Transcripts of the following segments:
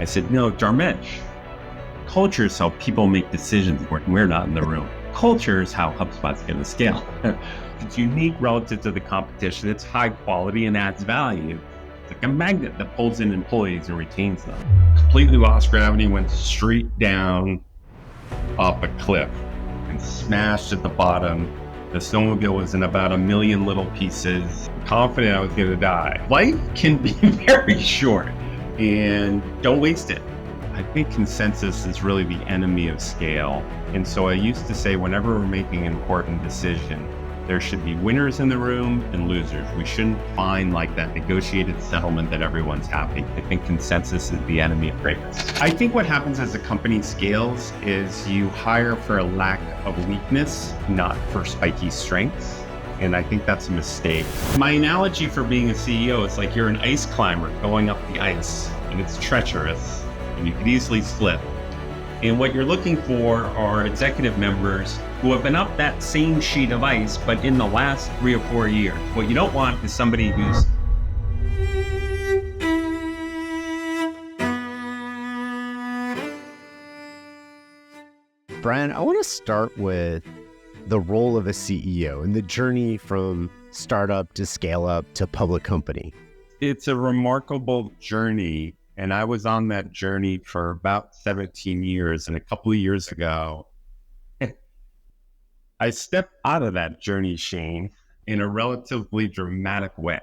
I said, no, Jarmesh, culture is how people make decisions when we're not in the room. Culture is how HubSpot's going to scale. It's unique relative to the competition. It's high quality and adds value. It's like a magnet that pulls in employees and retains them. Completely lost gravity, went straight down off a cliff and smashed at the bottom. The snowmobile was in about 1 million little pieces. Confident I was going to die. Life can be very short, and don't waste it. I think consensus is really the enemy of scale. And so I used to say, whenever we're making an important decision, there should be winners in the room and losers. We shouldn't find like that negotiated settlement that everyone's happy. I think consensus is the enemy of greatness. I think what happens as a company scales is you hire for a lack of weakness, not for spiky strengths. And I think that's a mistake. My analogy for being a CEO is like you're an ice climber going up the ice, and it's treacherous and you could easily slip. And what you're looking for are executive members who have been up that same sheet of ice, but in the last 3 or 4 years. What you don't want is somebody who's Brian, I want to start with the role of a CEO and the journey from startup to scale up to public company. It's a remarkable journey. And I was on that journey for about 17 years. And a couple of years ago, I stepped out of that journey, Shane, in a relatively dramatic way.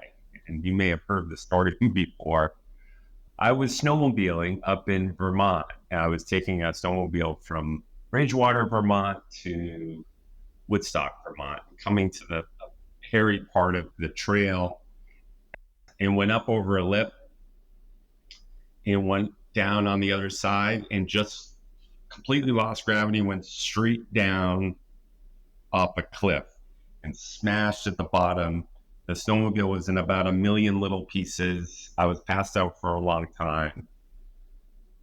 And you may have heard the story before. I was snowmobiling up in Vermont. And I was taking a snowmobile from Bridgewater, Vermont to Woodstock, Vermont, coming to the hairy part of the trail, and went up over a lip and went down on the other side and just completely lost gravity, went straight down off a cliff and smashed at the bottom. The snowmobile was in about 1 million little pieces. I was passed out for a long time.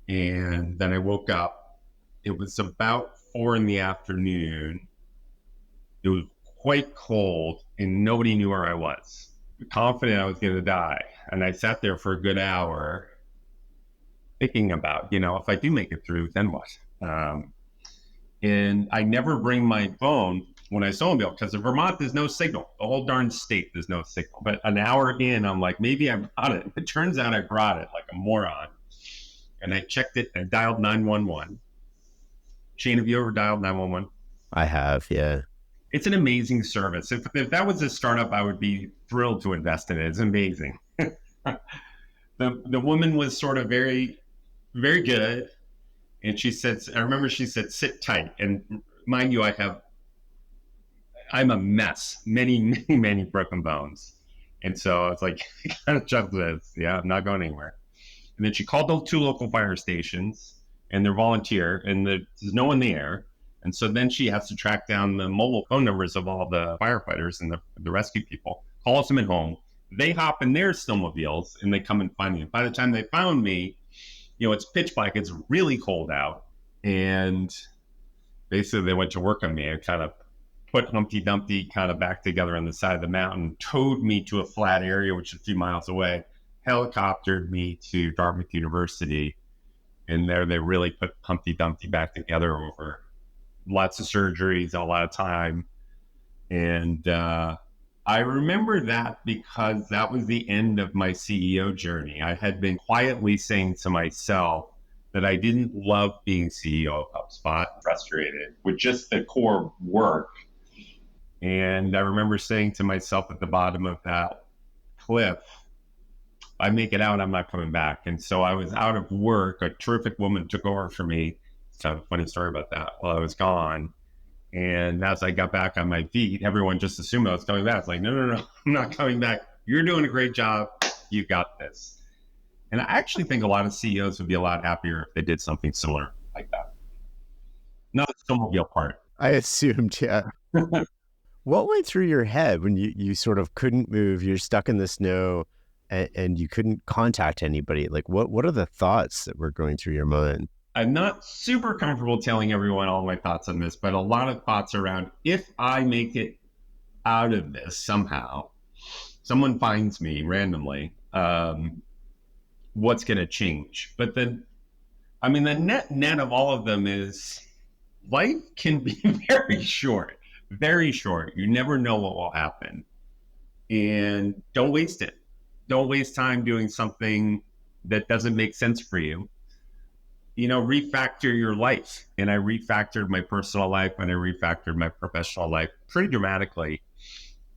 And then I woke up. It was about 4 PM. It was quite cold and nobody knew where I was. Confident I was going to die. And I sat there for a good hour thinking about, if I do make it through, then what? And I never bring my phone when I snowmobile because in Vermont, there's no signal. The whole darn state, there's no signal. But an hour in, I'm like, maybe I brought it. It turns out I brought it like a moron. And I checked it and dialed 911. Shane, have you ever dialed 911? I have, yeah. It's an amazing service. If that was a startup, I would be thrilled to invest in it. It's amazing. The woman was sort of very, very good. And I remember she said, sit tight. And mind you, I'm a mess, many, many broken bones. And so it's like, kind of chucked this. Yeah, I'm not going anywhere. And then she called those 2 local fire stations and they're volunteer and there's no one there. And so then she has to track down the mobile phone numbers of all the firefighters and the rescue people, calls them at home. They hop in their snowmobiles and they come and find me. By the time they found me, it's pitch black. It's really cold out. And basically they went to work on me. I kind of put Humpty Dumpty kind of back together on the side of the mountain, towed me to a flat area, which is a few miles away, helicoptered me to Dartmouth University. And there they really put Humpty Dumpty back together over lots of surgeries, a lot of time. And I remember that because that was the end of my CEO journey. I had been quietly saying to myself that I didn't love being CEO of HubSpot, frustrated with just the core work. And I remember saying to myself at the bottom of that cliff, if I make it out, I'm not coming back. And so I was out of work. A terrific woman took over for me. It's kind of a funny story about that while I was gone. And as I got back on my feet, everyone just assumed I was coming back. It's like, no, I'm not coming back. You're doing a great job. You got this. And I actually think a lot of CEOs would be a lot happier if they did something similar like that. Not the snowmobile part. I assumed, yeah. What went through your head when you sort of couldn't move, you're stuck in the snow and you couldn't contact anybody? Like, what are the thoughts that were going through your mind? I'm not super comfortable telling everyone all my thoughts on this, but a lot of thoughts around if I make it out of this somehow, someone finds me randomly, what's going to change? But then I mean, the net of all of them is life can be very short, very short. You never know what will happen. And don't waste it. Don't waste time doing something that doesn't make sense for you. Refactor your life. And I refactored my personal life and I refactored my professional life pretty dramatically.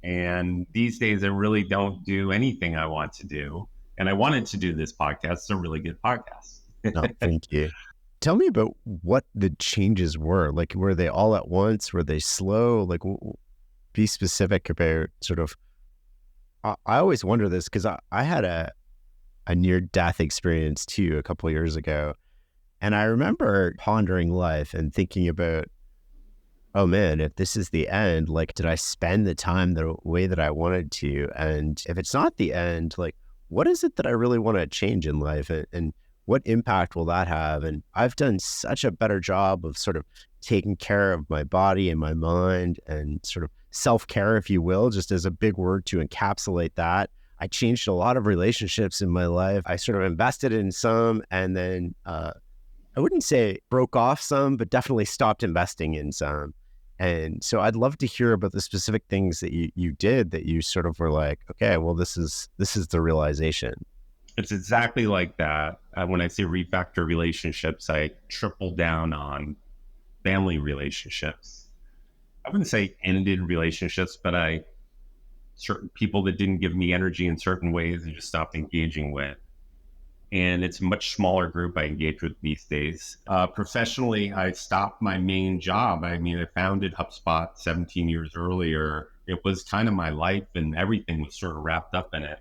And these days, I really don't do anything I want to do. And I wanted to do this podcast. It's a really good podcast. No, thank you. Tell me about what the changes were. Like, were they all at once? Were they slow? Like, be specific about sort of, I always wonder this because I had a near-death experience too a couple of years ago. And I remember pondering life and thinking about, oh man, if this is the end, like, did I spend the time the way that I wanted to? And if it's not the end, like, what is it that I really want to change in life? And what impact will that have? And I've done such a better job of sort of taking care of my body and my mind and sort of self-care, if you will, just as a big word to encapsulate that. I changed a lot of relationships in my life. I sort of invested in some and then I wouldn't say broke off some, but definitely stopped investing in some. And so I'd love to hear about the specific things that you did that you sort of were like, okay, well, this is the realization. It's exactly like that. When I say refactor relationships, I triple down on family relationships. I wouldn't say ended relationships, but certain people that didn't give me energy in certain ways, I just stopped engaging with. And it's a much smaller group I engage with these days. Professionally, I stopped my main job. I mean, I founded HubSpot 17 years earlier. It was kind of my life and everything was sort of wrapped up in it.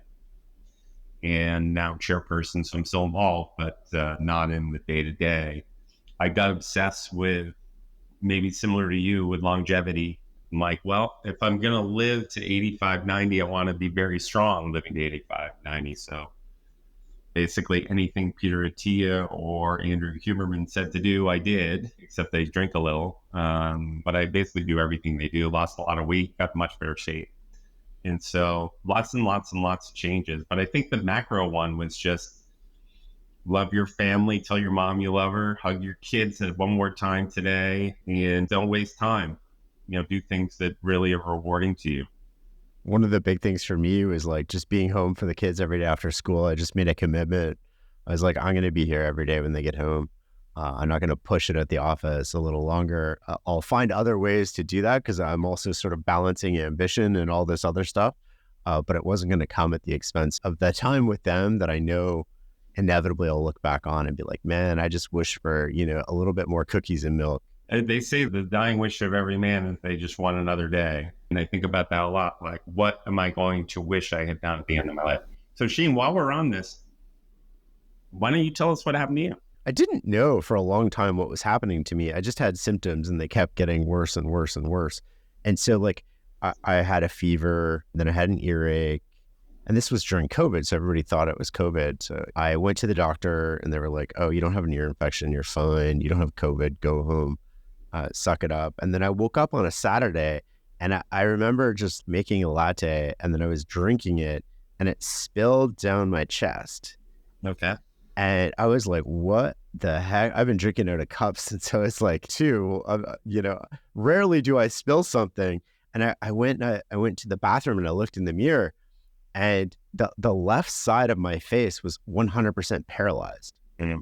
And now I'm chairperson, so I'm still involved, but not in the day-to-day. I got obsessed with, maybe similar to you, with longevity. I'm like, well, if I'm going to live to 85, 90, I want to be very strong living to 85, 90. So basically anything Peter Attia or Andrew Huberman said to do, I did, except they drink a little. But I basically do everything they do. Lost a lot of weight, got much better shape. And so lots and lots and lots of changes. But I think the macro one was just love your family, tell your mom you love her, hug your kids one more time today, and don't waste time. Do things that really are rewarding to you. One of the big things for me was like just being home for the kids every day after school. I just made a commitment. I was like, I'm going to be here every day when they get home. I'm not going to push it at the office a little longer. I'll find other ways to do that because I'm also sort of balancing ambition and all this other stuff. But it wasn't going to come at the expense of the time with them that I know inevitably I'll look back on and be like, man, I just wish for, a little bit more cookies and milk. They say the dying wish of every man is they just want another day. And I think about that a lot. Like, what am I going to wish I had done at the end of my life? So Shane, while we're on this, why don't you tell us what happened to you? I didn't know for a long time what was happening to me. I just had symptoms and they kept getting worse and worse and worse. And so like I had a fever, then I had an earache, and this was during COVID. So everybody thought it was COVID. So I went to the doctor and they were like, oh, you don't have an ear infection. You're fine. You don't have COVID. Go home. Suck it up. And then I woke up on a Saturday and I remember just making a latte and then I was drinking it and it spilled down my chest. Okay. And I was like, what the heck? I've been drinking out of cups since I was like 2. Rarely do I spill something. And I went to the bathroom and I looked in the mirror and the left side of my face was 100% paralyzed. Mm-hmm.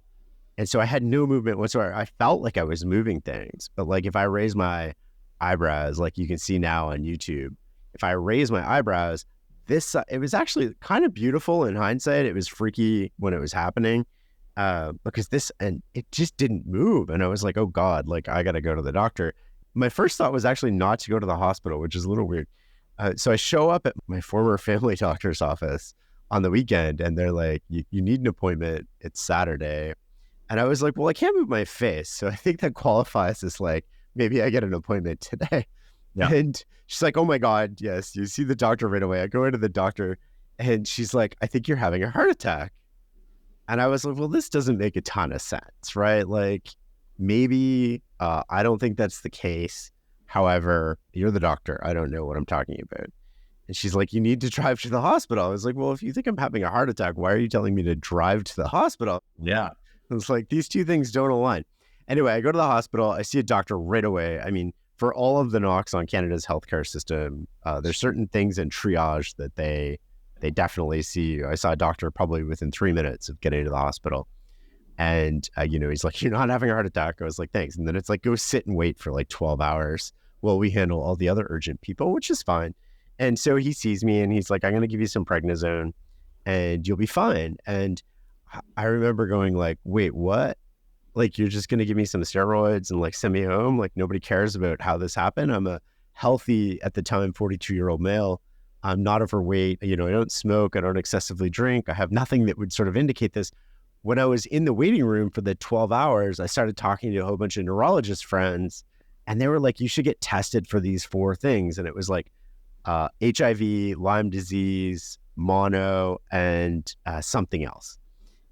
And so I had no movement whatsoever. I felt like I was moving things, but like if I raise my eyebrows, like you can see now on YouTube, if I raise my eyebrows, it was actually kind of beautiful in hindsight. It was freaky when it was happening because and it just didn't move. And I was like, oh God, like I got to go to the doctor. My first thought was actually not to go to the hospital, which is a little weird. So I show up at my former family doctor's office on the weekend and they're like, you need an appointment. It's Saturday. And I was like, well, I can't move my face. So I think that qualifies as like, maybe I get an appointment today. Yeah. And she's like, oh my God, yes. You see the doctor right away. I go into the doctor and she's like, I think you're having a heart attack. And I was like, well, this doesn't make a ton of sense, right? Like maybe I don't think that's the case. However, you're the doctor. I don't know what I'm talking about. And she's like, you need to drive to the hospital. I was like, well, if you think I'm having a heart attack, why are you telling me to drive to the hospital? Yeah. It's like these two things don't align. Anyway, I go to the hospital. I see a doctor right away. I mean, for all of the knocks on Canada's healthcare system, there's certain things in triage that they definitely see. I saw a doctor probably within 3 minutes of getting to the hospital. And, he's like, "You're not having a heart attack." I was like, "Thanks." And then it's like, go sit and wait for like 12 hours while we handle all the other urgent people, which is fine. And so he sees me and he's like, "I'm going to give you some prednisone and you'll be fine." And I remember going like, "Wait, what? Like, you're just going to give me some steroids and like send me home? Like, nobody cares about how this happened. I'm a healthy, at the time, 42-year-old male. I'm not overweight. I don't smoke. I don't excessively drink. I have nothing that would sort of indicate this." When I was in the waiting room for the 12 hours, I started talking to a whole bunch of neurologist friends, and they were like, "You should get tested for these 4 things." And it was like HIV, Lyme disease, mono, and something else.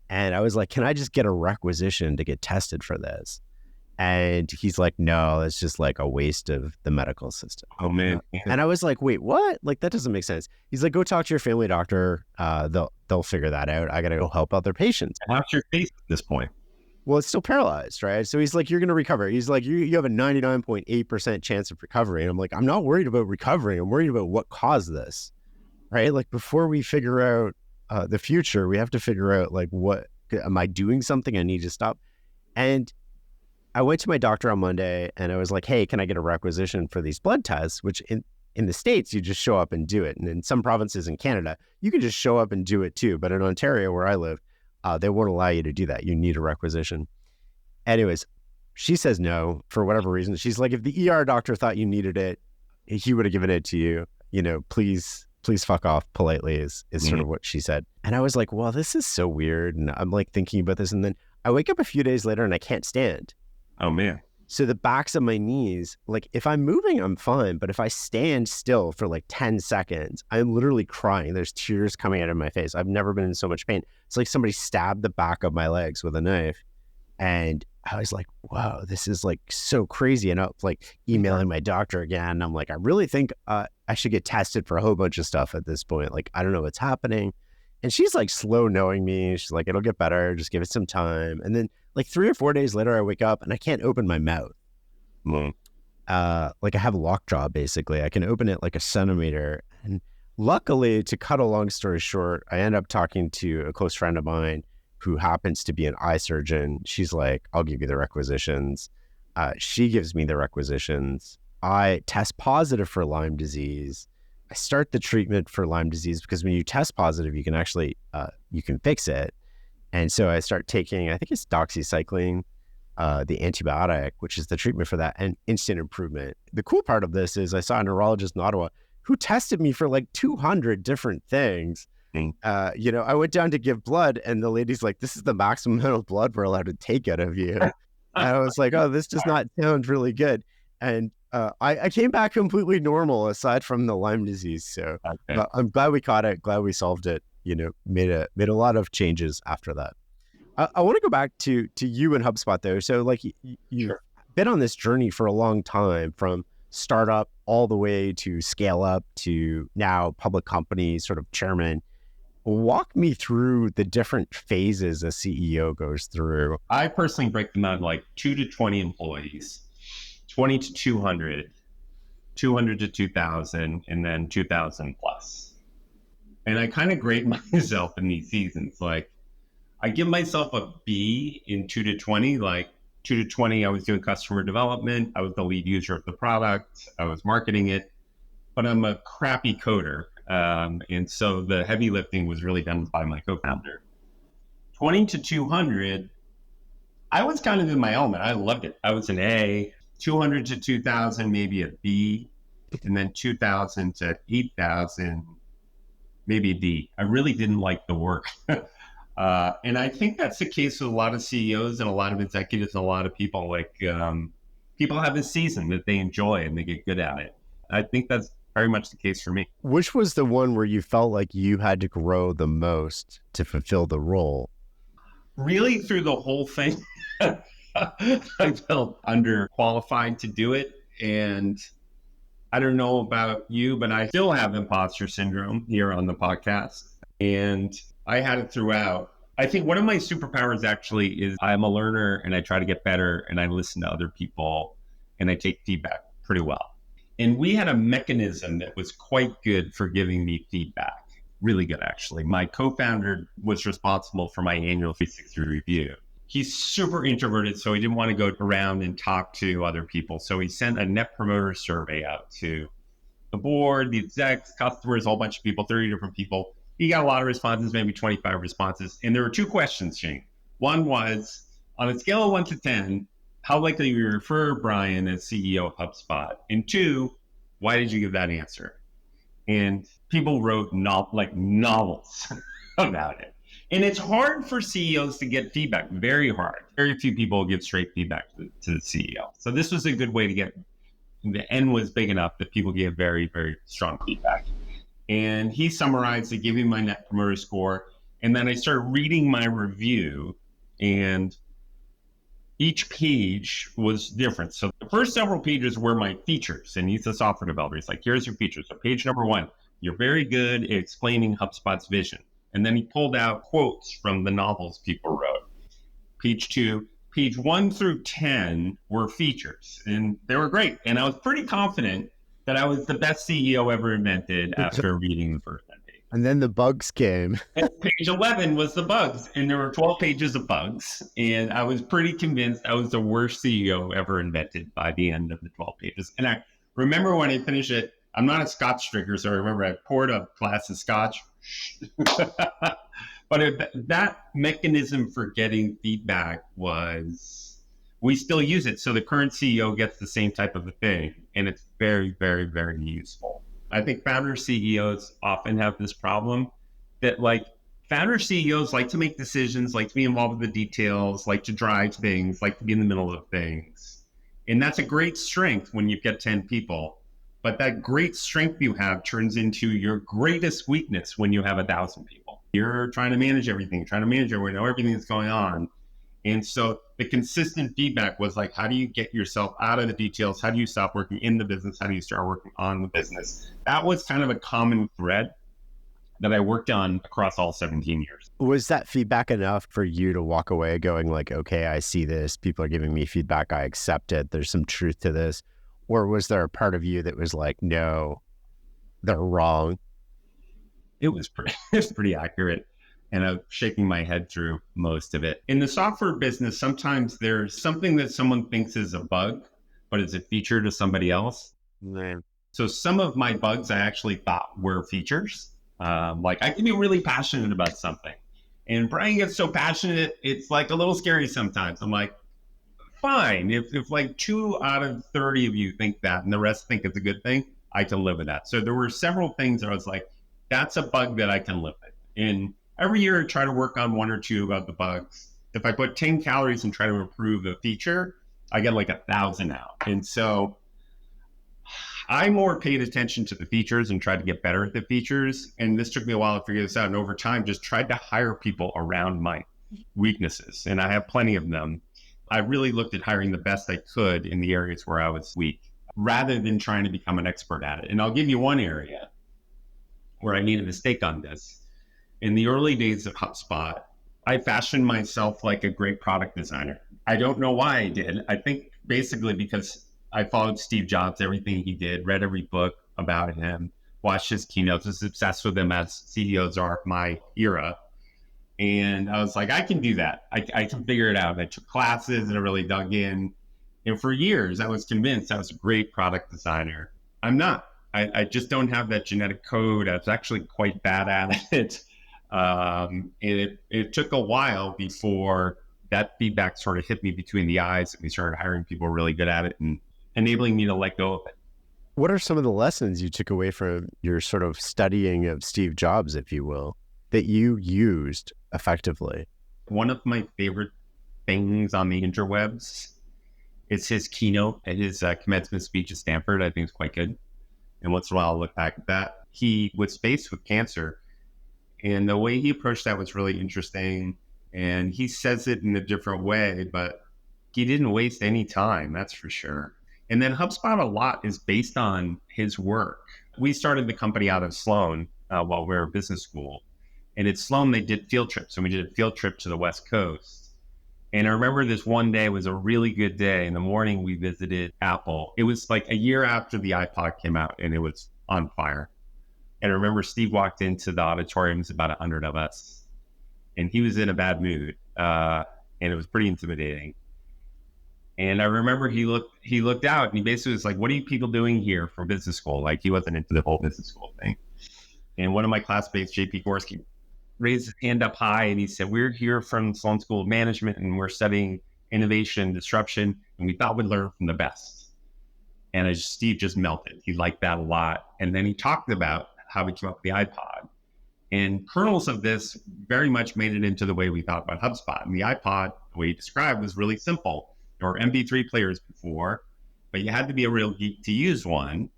And I was like, "Can I just get a requisition to get tested for this?" And he's like, "No, it's just like a waste of the medical system." Oh man. And I was like, "Wait, what? Like, that doesn't make sense." He's like, "Go talk to your family doctor. They'll figure that out. I got to go help other patients." How's your face at this point? Well, it's still paralyzed, right? So he's like, "You're going to recover." He's like, you have a 99.8% chance of recovery. And I'm like, "I'm not worried about recovery. I'm worried about what caused this," right? Like, before we figure out the future, we have to figure out like, what am I doing something I need to stop? And I went to my doctor on Monday and I was like, "Hey, can I get a requisition for these blood tests?" Which in the States, you just show up and do it. And in some provinces in Canada, you can just show up and do it too. But in Ontario, where I live, they won't allow you to do that. You need a requisition. Anyways, she says no for whatever reason. She's like, "If the ER doctor thought you needed it, he would have given it to you. Please fuck off politely," is sort of what she said. And I was like, "Well, this is so weird." And I'm like thinking about this. And then I wake up a few days later and I can't stand. Oh man. So the backs of my knees, like if I'm moving, I'm fine. But if I stand still for like 10 seconds, I'm literally crying. There's tears coming out of my face. I've never been in so much pain. It's like somebody stabbed the back of my legs with a knife. And I was like, "Wow, this is like so crazy." And I'm like emailing my doctor again. I'm like, "I really think I should get tested for a whole bunch of stuff at this point. Like, I don't know what's happening." And she's like slow knowing me. She's like, "It'll get better. Just give it some time." And then like 3 or 4 days later, I wake up and I can't open my mouth. Mm. Like I have lockjaw, basically. I can open it like a centimeter. And luckily, to cut a long story short, I end up talking to a close friend of mine who happens to be an eye surgeon. She's like, "I'll give you the requisitions." She gives me the requisitions. I test positive for Lyme disease. I start the treatment for Lyme disease because when you test positive, you can actually, you can fix it. And so I start taking, I think it's doxycycline, the antibiotic, which is the treatment for that, and instant improvement. The cool part of this is I saw a neurologist in Ottawa who tested me for like 200 different things. I went down to give blood and the lady's like, "This is the maximum amount of blood we're allowed to take out of you." And I was like, "Oh, this does not sound really good." And I came back completely normal aside from the Lyme disease. So Okay. I'm glad we caught it, glad we solved it, made a lot of changes after that. I want to go back to you and HubSpot though. So like you've Sure. been on this journey for a long time, from startup all the way to scale up to now public company sort of chairman. Walk me through the different phases a CEO goes through. I personally break them out like 2 to 20 employees, 20 to 200, 200 to 2,000, and then 2,000 plus. And I kind of grade myself in these seasons. Like I give myself a B in 2 to 20. Like 2 to 20, I was doing customer development. I was the lead user of the product. I was marketing it, but I'm a crappy coder. And so the heavy lifting was really done by my co-founder. 20 to 200, I was kind of in my element. I loved it. I was an A. 200 to 2,000, maybe a B. And then 2,000 to 8,000, maybe a D. I really didn't like the work. And I think that's the case with a lot of CEOs and a lot of executives and a lot of people. Like people have a season that they enjoy and they get good at it. I think that's very much the case for me. Which was the one where you felt like you had to grow the most to fulfill the role? Really, through the whole thing, I felt underqualified to do it. And I don't know about you, but I still have imposter syndrome here on the podcast. And I had it throughout. I think one of my superpowers actually is I'm a learner and I try to get better and I listen to other people and I take feedback pretty well. And we had a mechanism that was quite good for giving me feedback. Really good, actually. My co-founder was responsible for my annual 360 review. He's super introverted, so he didn't want to go around and talk to other people. So he sent a net promoter survey out to the board, the execs, customers, a whole bunch of people, 30 different people. He got a lot of responses, maybe 25 responses. And there were two questions, Shane. One was, on a scale of 1 to 10, how likely you refer Brian as CEO of HubSpot? And two, why did you give that answer? And people wrote novels about it. And it's hard for CEOs to get feedback, very hard. Very few people give straight feedback to the CEO. So this was a good way to get, the N was big enough that people gave very, very strong feedback. And he summarized it, gave me my net promoter score. And then I started reading my review, and each page was different. So the first several pages were my features, and he's a software developer. He's like, here's your features. So page number 1, you're very good at explaining HubSpot's vision. And then he pulled out quotes from the novels people wrote. Page 2, page 1 through 10 were features, and they were great. And I was pretty confident that I was the best CEO ever invented after reading the first 10 pages. And then the bugs came. And page 11 was the bugs, and there were 12 pages of bugs. And I was pretty convinced I was the worst CEO ever invented by the end of the 12 pages. And I remember when I finished it, I'm not a scotch drinker, so I remember I poured a glass of scotch. But that mechanism for getting feedback was, we still use it. So the current CEO gets the same type of a thing, and it's very, very, very useful. I think founder CEOs often have this problem that, like, founder CEOs like to make decisions, like to be involved with the details, like to drive things, like to be in the middle of things. And that's a great strength when you get 10 people. But that great strength you have turns into your greatest weakness when you have 1,000 people. You're trying to manage everything, know everything that's going on. And so the consistent feedback was like, how do you get yourself out of the details? How do you stop working in the business? How do you start working on the business? That was kind of a common thread that I worked on across all 17 years. Was that feedback enough for you to walk away going like, okay, I see this, people are giving me feedback, I accept it, there's some truth to this? Or was there a part of you that was like, no, they're wrong? It was pretty accurate. And I'm shaking my head through most of it. In the software business, sometimes there's something that someone thinks is a bug, but it's a feature to somebody else. Man. So some of my bugs I actually thought were features. Like I can be really passionate about something. And Brian gets so passionate, it's like a little scary sometimes. I'm like, fine. If like 2 out of 30 of you think that and the rest think it's a good thing, I can live with that. So there were several things that I was like, that's a bug that I can live with. And every year I try to work on 1 or 2 about the bugs. If I put 10 calories and try to improve a feature, I get like 1,000 out. And so I more paid attention to the features and tried to get better at the features. And this took me a while to figure this out. And over time, just tried to hire people around my weaknesses. And I have plenty of them. I really looked at hiring the best I could in the areas where I was weak, rather than trying to become an expert at it. And I'll give you one area where I made a mistake on this. In the early days of HubSpot, I fashioned myself like a great product designer. I don't know why I did. I think basically because I followed Steve Jobs, everything he did, read every book about him, watched his keynotes, was obsessed with him as CEOs are of my era. And I was like, I can do that. I can figure it out. I took classes and I really dug in. And for years, I was convinced I was a great product designer. I'm not. I just don't have that genetic code. I was actually quite bad at it. And it took a while before that feedback sort of hit me between the eyes and we started hiring people really good at it and enabling me to let go of it. What are some of the lessons you took away from your sort of studying of Steve Jobs, if you will, that you used effectively? One of my favorite things on the interwebs is his keynote at his commencement speech at Stanford. I think it's quite good. And once in a while, I'll look back at that. He was faced with cancer, and the way he approached that was really interesting. And he says it in a different way, but he didn't waste any time, that's for sure. And then HubSpot a lot is based on his work. We started the company out of Sloan while we were in business school. And at Sloan, they did field trips. And we did a field trip to the West Coast. And I remember this one day was a really good day. In the morning, we visited Apple. It was like a year after the iPod came out, and it was on fire. And I remember Steve walked into the auditorium, it was about 100 of us, and he was in a bad mood. And it was pretty intimidating. And I remember he looked out and he basically was like, what are you people doing here for business school? Like, he wasn't into the whole business school thing. And one of my classmates, JP Gorski, raised his hand up high and he said, we're here from Sloan School of Management and we're studying innovation, disruption, and we thought we'd learn from the best. And Steve just melted. He liked that a lot. And then he talked about how we came up with the iPod. And kernels of this very much made it into the way we thought about HubSpot. And the iPod, the way he described, was really simple. There were MP3 players before, but you had to be a real geek to use one.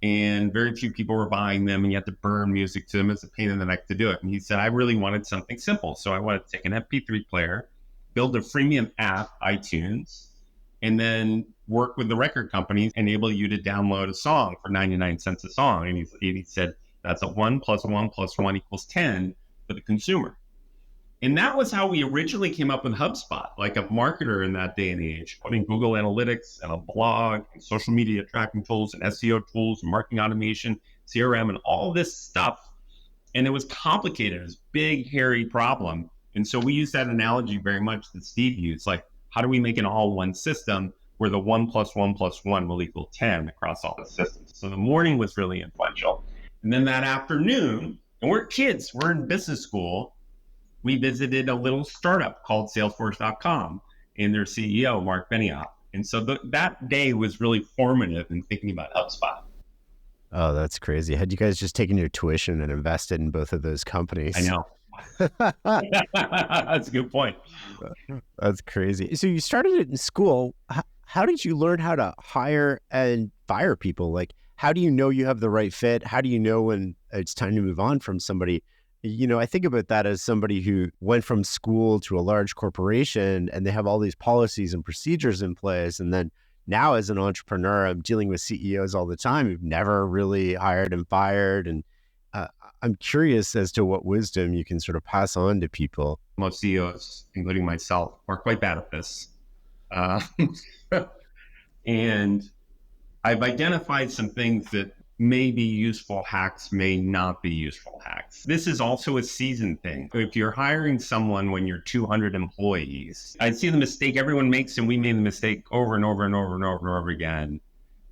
And very few people were buying them, and you had to burn music to them. It's a pain in the neck to do it. And he said, I really wanted something simple. So I wanted to take an MP3 player, build a freemium app, iTunes, and then work with the record companies, enable you to download a song for 99 cents a song. And he said, that's a 1 + 1 + 1 = 10 for the consumer. And that was how we originally came up with HubSpot, like a marketer in that day and age, putting Google Analytics and a blog and social media tracking tools and SEO tools and marketing automation, CRM, and all this stuff. And it was complicated. It was a big, hairy problem. And so we used that analogy very much that Steve used, like, how do we make an all one system where the 1 + 1 + 1 will equal 10 across all the systems? So the morning was really influential. And then that afternoon, and we're kids, we're in business school, we visited a little startup called Salesforce.com and their CEO, Mark Benioff. And so that day was really formative in thinking about HubSpot. Oh, that's crazy. Had you guys just taken your tuition and invested in both of those companies? I know. That's a good point. That's crazy. So you started it in school. How did you learn how to hire and fire people? Like, how do you know you have the right fit? How do you know when it's time to move on from somebody? You know, I think about that as somebody who went from school to a large corporation and they have all these policies and procedures in place. And then now as an entrepreneur, I'm dealing with CEOs all the time who've never really hired and fired. And I'm curious as to what wisdom you can sort of pass on to people. Most CEOs, including myself, are quite bad at this. And I've identified some things that may be useful hacks, may not be useful hacks. This is also a season thing. If you're hiring someone when you're 200 employees, I see the mistake everyone makes, and we made the mistake over and over and over and over and over again,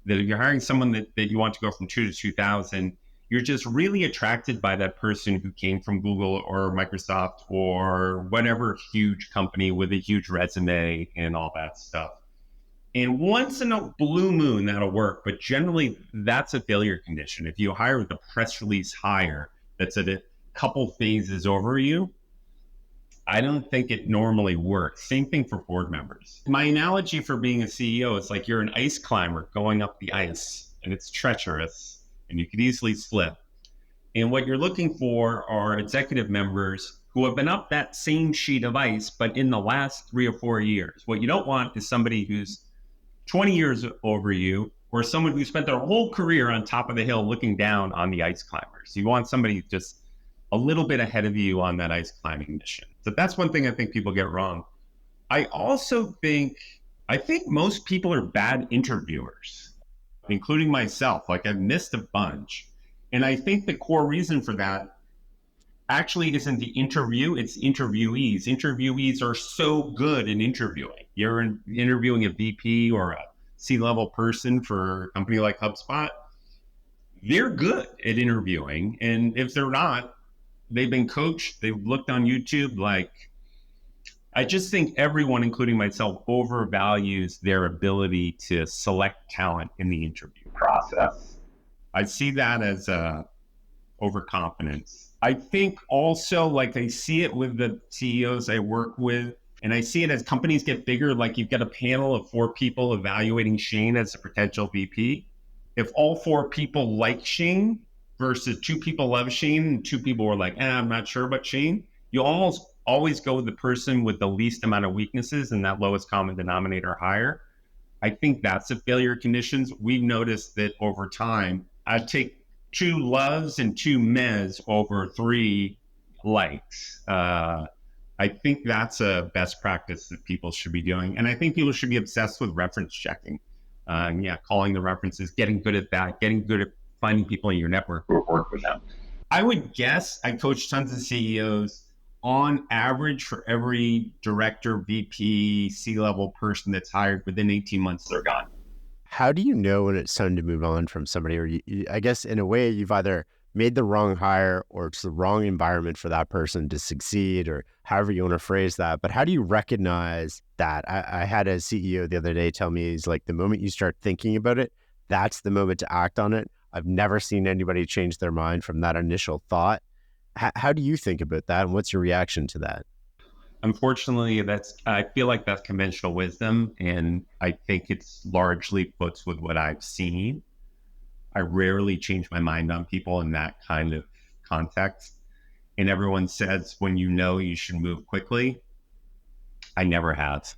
that if you're hiring someone that you want to go from 2 to 2,000, you're just really attracted by that person who came from Google or Microsoft or whatever huge company with a huge resume and all that stuff. And once in a blue moon, that'll work. But generally, that's a failure condition. If you hire with a press release hire that's at a couple phases over you, I don't think it normally works. Same thing for board members. My analogy for being a CEO is like you're an ice climber going up the ice, and it's treacherous, and you could easily slip. And what you're looking for are executive members who have been up that same sheet of ice, but in the last 3 or 4 years. What you don't want is somebody who's 20 years over you, or someone who spent their whole career on top of the hill looking down on the ice climbers. You want somebody just a little bit ahead of you on that ice climbing mission. So that's one thing I think people get wrong. I also think most people are bad interviewers, including myself. Like, I've missed a bunch. And I think the core reason for that actually isn't the interview, it's interviewees. Interviewees are so good in interviewing. You're interviewing a VP or a C-level person for a company like HubSpot. They're good at interviewing. And if they're not, they've been coached, they've looked on YouTube. Like, I just think everyone, including myself, overvalues their ability to select talent in the interview process. I see that as overconfidence. I think also, like, I see it with the CEOs I work with, and I see it as companies get bigger, like you've got a panel of 4 people evaluating Shane as a potential VP. If all 4 people like Shane versus 2 people love Shane and 2 people were like, I'm not sure about Shane, you almost always go with the person with the least amount of weaknesses and that lowest common denominator higher. I think that's a failure conditions. We've noticed that over time, I take 2 loves and 2 mehs over 3 likes. I think that's a best practice that people should be doing. And I think people should be obsessed with reference checking. Calling the references, getting good at that, getting good at finding people in your network who work with them. I would guess I coach tons of CEOs. On average, for every director, VP, C-level person that's hired, within 18 months, they're gone. How do you know when it's time to move on from somebody? Or I guess in a way, you've either made the wrong hire or it's the wrong environment for that person to succeed, or however you want to phrase that. But how do you recognize that? I had a CEO the other day tell me, he's like, the moment you start thinking about it, that's the moment to act on it. I've never seen anybody change their mind from that initial thought. How do you think about that? And what's your reaction to that? Unfortunately, I feel like that's conventional wisdom, and I think it's largely fits with what I've seen. I rarely change my mind on people in that kind of context. And everyone says, when you know you should move quickly. I never have.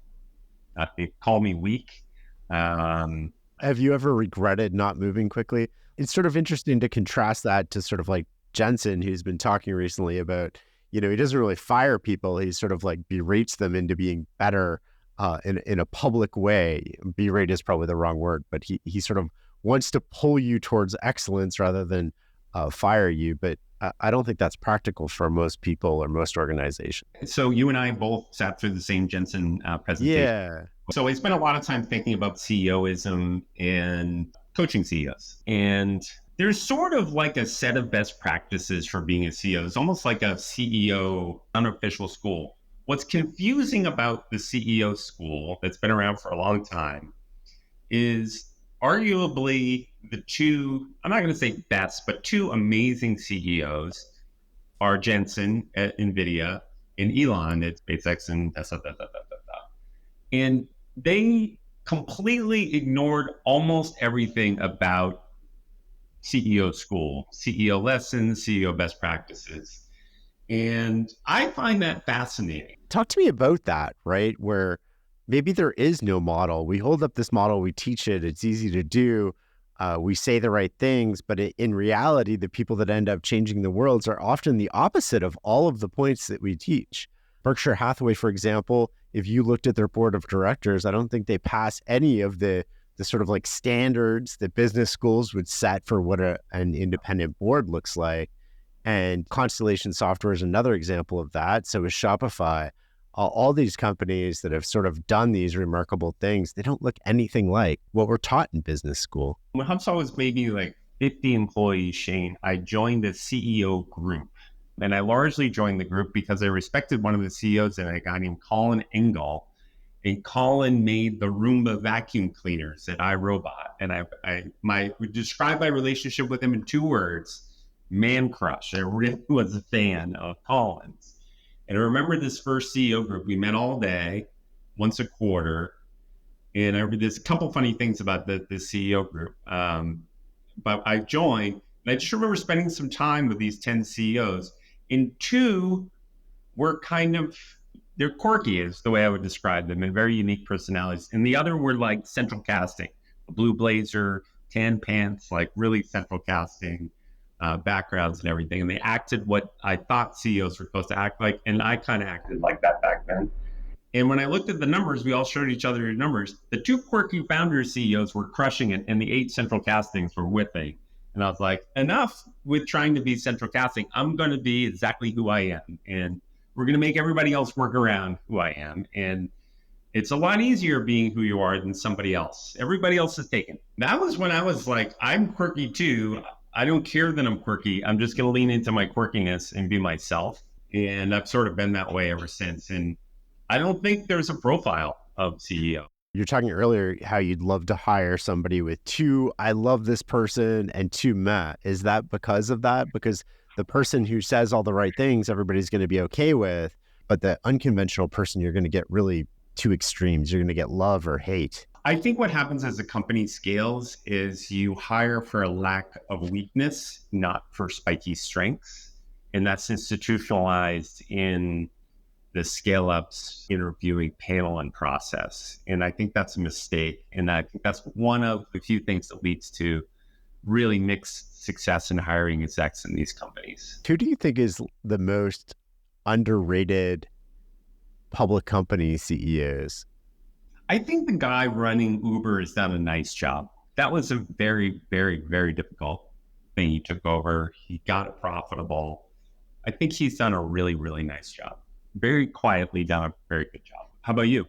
They call me weak. Have you ever regretted not moving quickly? It's sort of interesting to contrast that to sort of like Jensen, who's been talking recently about, he doesn't really fire people. He sort of like berates them into being better in a public way. Berate is probably the wrong word, but he sort of wants to pull you towards excellence rather than fire you. But I don't think that's practical for most people or most organizations. So you and I both sat through the same Jensen presentation. Yeah. So I spent a lot of time thinking about CEOism and coaching CEOs. And there's sort of like a set of best practices for being a CEO. It's almost like a CEO unofficial school. What's confusing about the CEO school that's been around for a long time is arguably the two, I'm not going to say best, but two amazing CEOs are Jensen at NVIDIA and Elon at SpaceX and And they completely ignored almost everything about CEO school, CEO lessons, CEO best practices. And I find that fascinating. Talk to me about that, right? Where maybe there is no model. We hold up this model, we teach it, it's easy to do. We say the right things, but in reality, the people that end up changing the worlds are often the opposite of all of the points that we teach. Berkshire Hathaway, for example, if you looked at their board of directors, I don't think they pass any of the sort of like standards that business schools would set for what an independent board looks like. And Constellation Software is another example of that. So is Shopify. All these companies that have sort of done these remarkable things, they don't look anything like what we're taught in business school. When HubSpot was maybe like 50 employees, Shane, I joined the CEO group. And I largely joined the group because I respected one of the CEOs, and a guy named Colin Engel. And Colin made the Roomba vacuum cleaners at iRobot. And I would describe my relationship with him in two words: man crush. I really was a fan of Colin's. And I remember this first CEO group, we met all day, once a quarter. And there's a couple funny things about the CEO group. But I joined, and I just remember spending some time with these 10 CEOs. And two were they're quirky is the way I would describe them, and very unique personalities. And the other were like central casting, a blue blazer, tan pants, like really central casting backgrounds and everything. And they acted what I thought CEOs were supposed to act like. And I kind of acted like that back then. And when I looked at the numbers, we all showed each other the numbers. The two quirky founder CEOs were crushing it, and the 8 central castings were whipping. And I was like, enough with trying to be central casting. I'm going to be exactly who I am. And we're going to make everybody else work around who I am. And it's a lot easier being who you are than somebody else. Everybody else is taken. That was when I was like, I'm quirky too. I don't care that I'm quirky. I'm just going to lean into my quirkiness and be myself. And I've sort of been that way ever since. And I don't think there's a profile of CEO. You're talking earlier how you'd love to hire somebody with 2, I love this person, and 2, meh. Is that because of that? Because the person who says all the right things, everybody's going to be okay with, but the unconventional person, you're going to get really 2 extremes. You're going to get love or hate. I think what happens as a company scales is you hire for a lack of weakness, not for spiky strengths. And that's institutionalized in the scale-ups interviewing panel and process. And I think that's a mistake. And I think that's one of the few things that leads to really mixed success in hiring execs in these companies. Who do you think is the most underrated public company CEOs? I think the guy running Uber has done a nice job. That was a very, very, very difficult thing he took over. He got it profitable. I think he's done a really, really nice job. Very quietly done a very good job. How about you?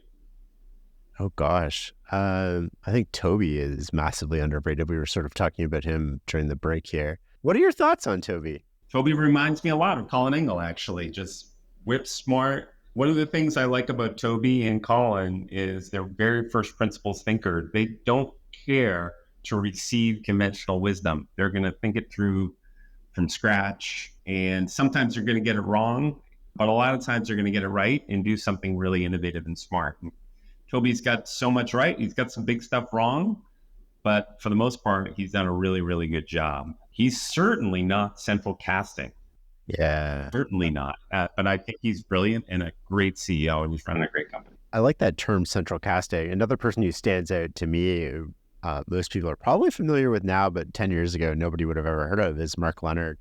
Oh gosh. I think Toby is massively underrated. We were sort of talking about him during the break here. What are your thoughts on Toby? Toby reminds me a lot of Colin Engel, actually. Just whip smart. One of the things I like about Toby and Colin is they're very first principles thinker. They don't care to receive conventional wisdom. They're going to think it through from scratch. And sometimes they're going to get it wrong, but a lot of times they're going to get it right and do something really innovative and smart. And Toby's got so much right. He's got some big stuff wrong, but for the most part, he's done a really, really good job. He's certainly not central casting. Yeah. Certainly not. But I think he's brilliant and a great CEO, and he's running a great company. I like that term, central casting. Another person who stands out to me, most people are probably familiar with now, but 10 years ago, nobody would have ever heard of, is Mark Leonard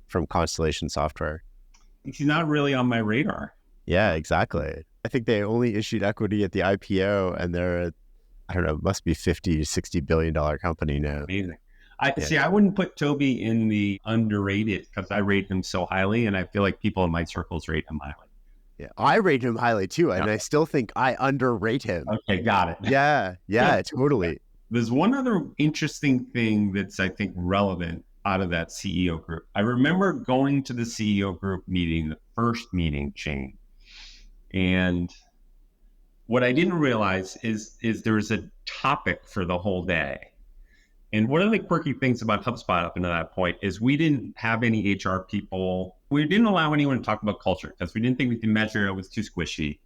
from Constellation Software. He's not really on my radar. Yeah, exactly. I think they only issued equity at the IPO, and they're, I don't know, must be $50, $60 billion company now. Amazing. See, I wouldn't put Toby in the underrated because I rate him so highly, and I feel like people in my circles rate him highly. Yeah, I rate him highly too, and I still think I underrate him. Okay, got it. Yeah, totally. There's one other interesting thing that's, I think, relevant out of that CEO group. I remember going to the CEO group meeting, the first meeting, Shane, and what I didn't realize is there was a topic for the whole day. And one of the quirky things about HubSpot up until that point is we didn't have any HR people. We didn't allow anyone to talk about culture because we didn't think we could measure it. It was too squishy.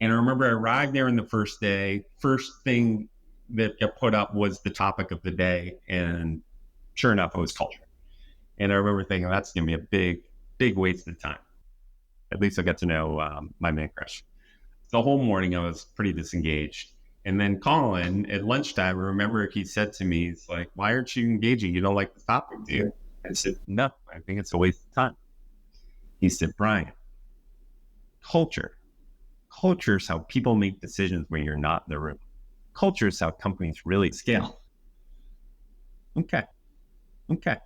And I remember I arrived there in the first day. First thing that got put up was the topic of the day. And sure enough, it was culture. And I remember thinking, that's going to be a big, big waste of time. At least I got to know my man crush. The whole morning, I was pretty disengaged. And then Colin, at lunchtime, I remember he said to me, he's like, why aren't you engaging? You don't like the topic, do you? I said, no, I think it's a waste of time. He said, Brian, culture is how people make decisions when you're not in the room. Culture is how companies really scale. Okay, got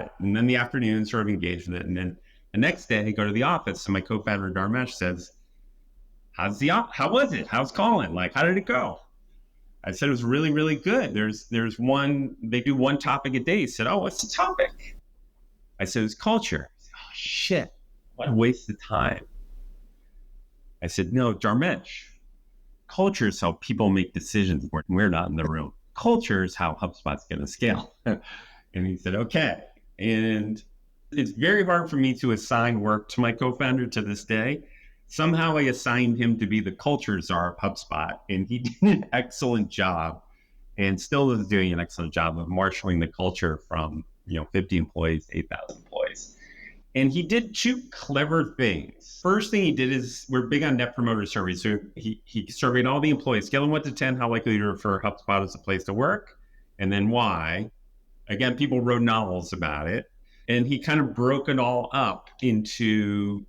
it. And then the afternoon sort of engaged with it. And then the next day, I go to the office, and my co-founder, Dharmesh, says, how was it? How's Colin? Like, how did it go? I said, it was really, really good. There's one, they do one topic a day. He said, oh, what's the topic? I said, it's culture. Said, oh, shit. What a waste of time. I said, no, Dharmesh, culture is how people make decisions when we're not in the room. Culture is how HubSpot's going to scale. And he said, okay. And it's very hard for me to assign work to my co-founder to this day. Somehow I assigned him to be the culture czar of HubSpot, and he did an excellent job and still is doing an excellent job of marshaling the culture from 50 employees to 8,000 employees. And he did two clever things. First thing he did is, we're big on net promoter surveys. So he surveyed all the employees, scale of 1 to 10, how likely to refer HubSpot as a place to work, and then why. Again, people wrote novels about it. And he kind of broke it all up into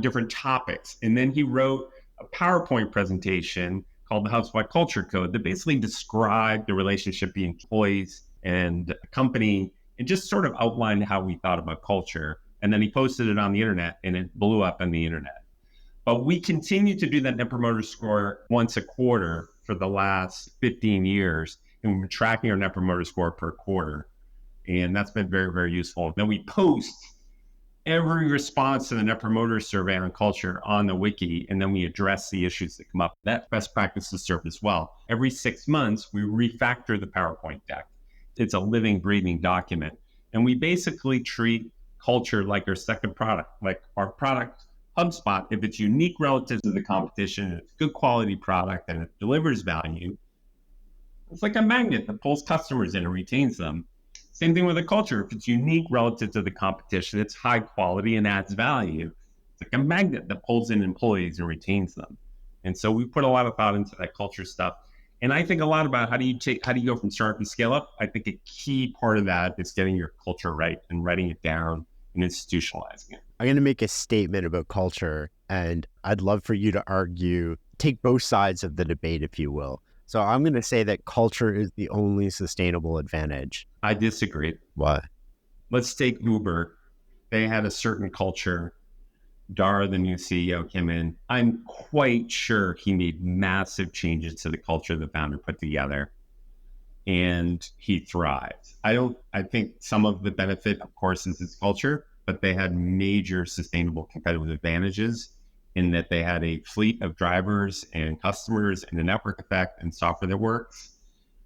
different topics. And then he wrote a PowerPoint presentation called the HubSpot Culture Code that basically described the relationship between employees and a company and just sort of outlined how we thought about culture. And then he posted it on the internet, and it blew up on the internet. But we continue to do that Net Promoter Score once a quarter for the last 15 years. And we've been tracking our Net Promoter Score per quarter. And that's been very, very useful. Then we post every response to the Net Promoter Survey on culture on the wiki, and then we address the issues that come up. That best practices serve as well. Every 6 months, we refactor the PowerPoint deck. It's a living, breathing document. And we basically treat culture like our second product, like our product, HubSpot. If it's unique relative to the competition, it's good quality product, and it delivers value, it's like a magnet that pulls customers in and retains them. Same thing with a culture. If it's unique relative to the competition, it's high quality and adds value. It's like a magnet that pulls in employees and retains them. And so we put a lot of thought into that culture stuff. And I think a lot about how do you go from startup to scale up? I think a key part of that is getting your culture right and writing it down and institutionalizing it. I'm going to make a statement about culture, and I'd love for you to take both sides of the debate, if you will. So I'm going to say that culture is the only sustainable advantage. I disagree. Why? Let's take Uber. They had a certain culture. Dara, the new CEO, came in. I'm quite sure he made massive changes to the culture the founder put together, and he thrived. I think some of the benefit, of course, is his culture, but they had major sustainable competitive advantages in that they had a fleet of drivers and customers and a network effect and software that works.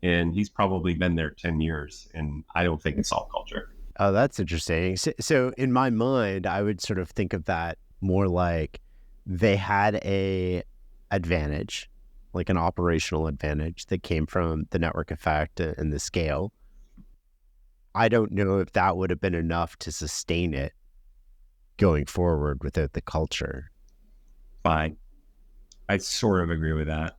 And he's probably been there 10 years, and I don't think it's all culture. Oh, that's interesting. So in my mind, I would sort of think of that more like they had a advantage, like an operational advantage that came from the network effect and the scale. I don't know if that would have been enough to sustain it going forward without the culture. Fine. I sort of agree with that.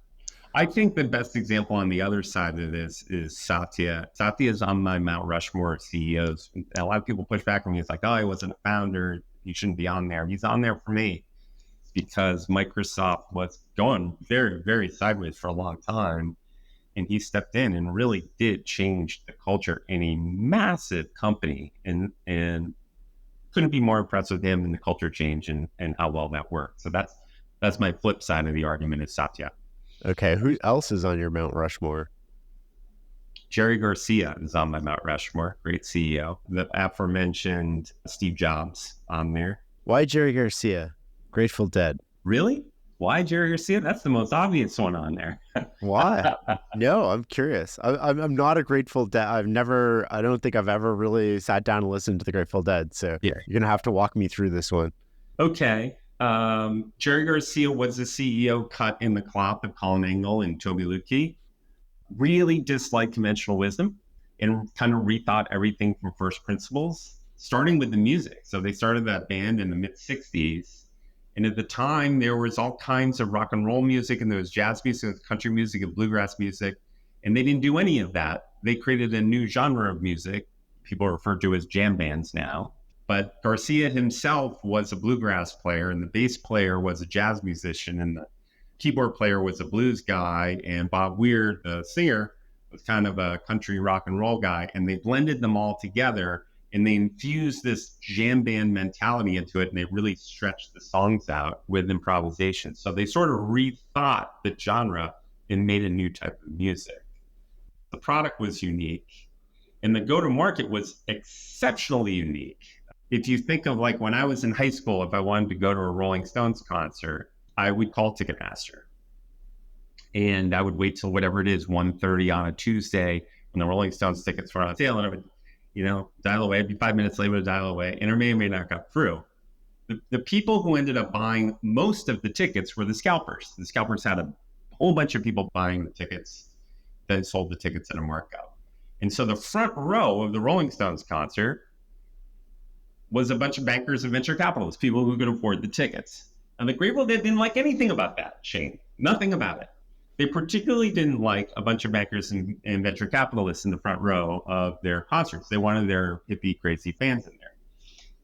I think the best example on the other side of this is Satya. Satya is on my Mount Rushmore of CEOs. And a lot of people push back on me. It's like, oh, he wasn't a founder. He shouldn't be on there. He's on there for me because Microsoft was going very, very sideways for a long time. And he stepped in and really did change the culture in a massive company. And couldn't be more impressed with him and the culture change and how well that worked. So that's my flip side of the argument is Satya. Okay, who else is on your Mount Rushmore? Jerry Garcia is on my Mount Rushmore, great CEO. The aforementioned Steve Jobs on there. Why Jerry Garcia? Grateful Dead. Really? Why Jerry Garcia? That's the most obvious one on there. Why? No, I'm curious. I'm not a Grateful Dead. I don't think I've ever really sat down and listened to the Grateful Dead. So yeah, you're going to have to walk me through this one. Okay. Jerry Garcia was the CEO cut in the cloth of Colin Engel and Toby Lutke. Really disliked conventional wisdom and kind of rethought everything from first principles, starting with the music. So they started that band in the mid-'60s. And at the time, there was all kinds of rock and roll music, and there was jazz music, country music, and bluegrass music. And they didn't do any of that. They created a new genre of music. People refer to as jam bands now. But Garcia himself was a bluegrass player, and the bass player was a jazz musician, and the keyboard player was a blues guy, and Bob Weir, the singer, was kind of a country rock and roll guy. And they blended them all together, and they infused this jam band mentality into it, and they really stretched the songs out with improvisation. So they sort of rethought the genre and made a new type of music. The product was unique, and the go-to-market was exceptionally unique. If you think of like when I was in high school, if I wanted to go to a Rolling Stones concert, I would call Ticketmaster. And I would wait till whatever it is, 1:30 on a Tuesday when the Rolling Stones tickets were on sale. And I would, dial away. It'd be 5 minutes later to dial away. And it may or may not got through. The people who ended up buying most of the tickets were the scalpers. The scalpers had a whole bunch of people buying the tickets that sold the tickets at a markup. And so the front row of the Rolling Stones concert was a bunch of bankers and venture capitalists, people who could afford the tickets. And the Grateful Dead didn't like anything about that, Shane. Nothing about it. They particularly didn't like a bunch of bankers and venture capitalists in the front row of their concerts. They wanted their hippie, crazy fans in there.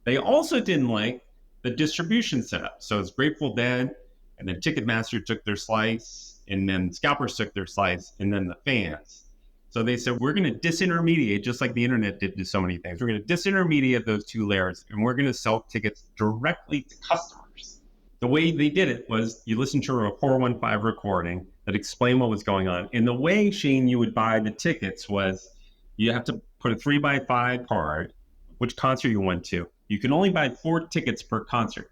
They also didn't like the distribution setup. So it's Grateful Dead, and then Ticketmaster took their slice, and then scalpers took their slice, and then the fans. So they said, we're going to disintermediate, just like the internet did to so many things. We're going to disintermediate those two layers, and we're going to sell tickets directly to customers. The way they did it was you listen to a 415 recording that explained what was going on. And the way, Shane, you would buy the tickets was you have to put a 3x5 card, which concert you went to. You can only buy 4 tickets per concert.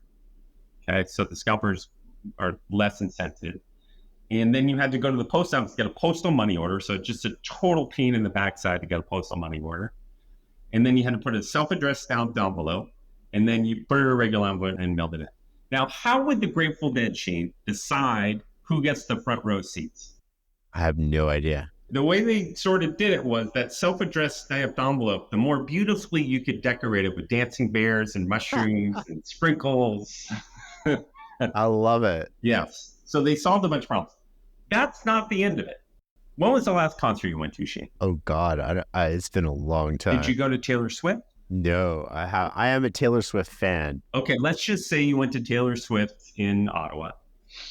Okay, so the scalpers are less incented. And then you had to go to the post office to get a postal money order. So just a total pain in the backside to get a postal money order. And then you had to put a self-addressed stamped envelope, and then you put it in a regular envelope and mailed it in. Now, how would the Grateful Dead, Shane, decide who gets the front row seats? I have no idea. The way they sort of did it was that self-addressed stamped envelope, the more beautifully you could decorate it with dancing bears and mushrooms and sprinkles. I love it. Yes. So they solved a bunch of problems. That's not the end of it. When was the last concert you went to, Shane? Oh God, it's been a long time. Did you go to Taylor Swift? No, I am a Taylor Swift fan. Okay, let's just say you went to Taylor Swift in Ottawa.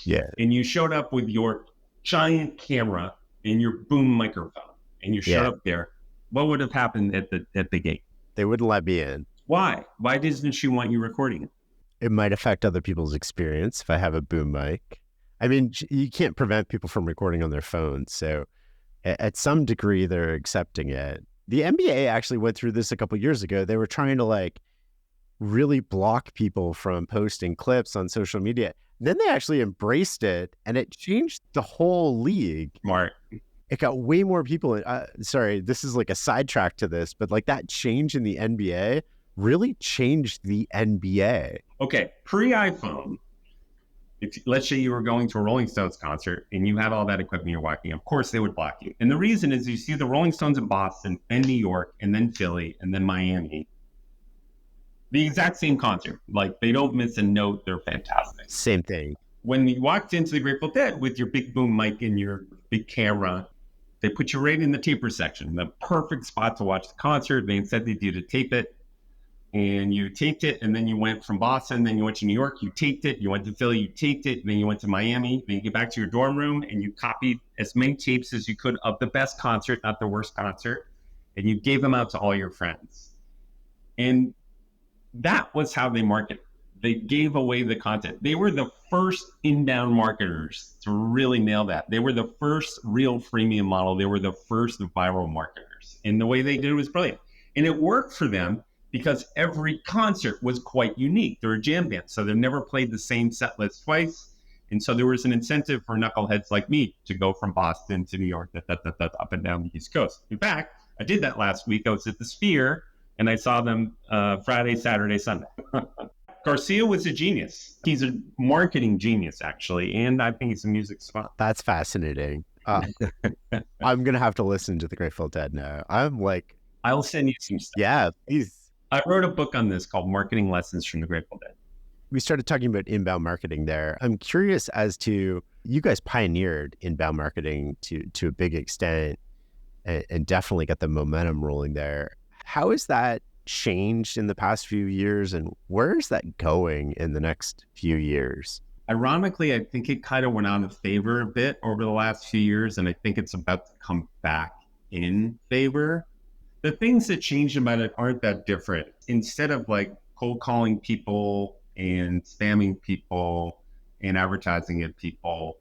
Yeah. And you showed up with your giant camera and your boom microphone, and you showed up there. What would have happened at the gate? They wouldn't let me in. Why? Why doesn't she want you recording it? It might affect other people's experience if I have a boom mic. I mean, you can't prevent people from recording on their phones. So at some degree, they're accepting it. The NBA actually went through this a couple of years ago. They were trying to like really block people from posting clips on social media. Then they actually embraced it, and it changed the whole league. Smart. It got way more people in. Sorry, this is like a sidetrack to this, but like that change in the NBA really changed the NBA. Okay, pre-iPhone, let's say you were going to a Rolling Stones concert and you had all that equipment you're walking, of course they would block you. And the reason is you see the Rolling Stones in Boston, then New York, and then Philly, and then Miami. The exact same concert. Like, they don't miss a note. They're fantastic. Same thing. When you walked into the Grateful Dead with your big boom mic and your big camera, they put you right in the taper section, the perfect spot to watch the concert. They incented you to tape it, and you taped it, and then you went from Boston, then you went to New York, you taped it, you went to Philly, you taped it, then you went to Miami, then you get back to your dorm room, and you copied as many tapes as you could of the best concert, not the worst concert, and you gave them out to all your friends. And that was how they marketed. They gave away the content. They were the first inbound marketers to really nail that. They were the first real freemium model. They were the first viral marketers. And the way they did it was brilliant. And it worked for them because every concert was quite unique. They're a jam band, so they never played the same set list twice. And so there was an incentive for knuckleheads like me to go from Boston to New York, up and down the East Coast. In fact, I did that last week. I was at the Sphere, and I saw them Friday, Saturday, Sunday. Garcia was a genius. He's a marketing genius, actually, and I think he's a music spot. That's fascinating. I'm going to have to listen to the Grateful Dead now. I'm like... I'll send you some stuff. Yeah, please. I wrote a book on this called Marketing Lessons from the Grateful Dead. We started talking about inbound marketing there. I'm curious as to, you guys pioneered inbound marketing to a big extent and definitely got the momentum rolling there. How has that changed in the past few years, and where is that going in the next few years? Ironically, I think it kind of went out of favor a bit over the last few years, and I think it's about to come back in favor. The things that changed about it aren't that different. Instead of like cold calling people and spamming people and advertising at people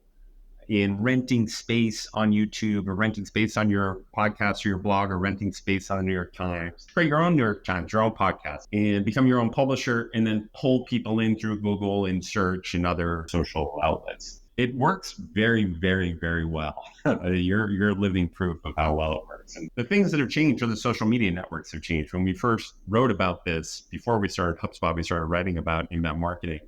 and renting space on YouTube or renting space on your podcast or your blog or renting space on the New York Times, create your own New York Times, your own podcast, and become your own publisher, and then pull people in through Google and search and other social outlets. It works very, very, very well. You're living proof of how well it works. And the things that have changed are the social media networks have changed. When we first wrote about this, before we started HubSpot, we started writing about inbound marketing.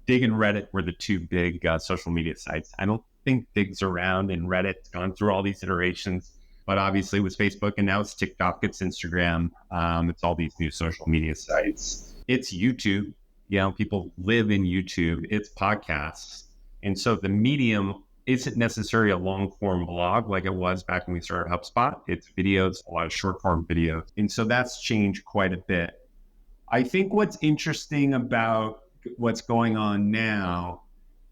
Dig and Reddit were the two big social media sites. I don't think Dig's around, and Reddit's gone through all these iterations, but obviously it was Facebook, and now it's TikTok, it's Instagram, it's all these new social media sites. It's YouTube. You know, people live in YouTube. It's podcasts. And so the medium isn't necessarily a long form blog like it was back when we started HubSpot. It's videos, a lot of short form videos. And so that's changed quite a bit. I think what's interesting about what's going on now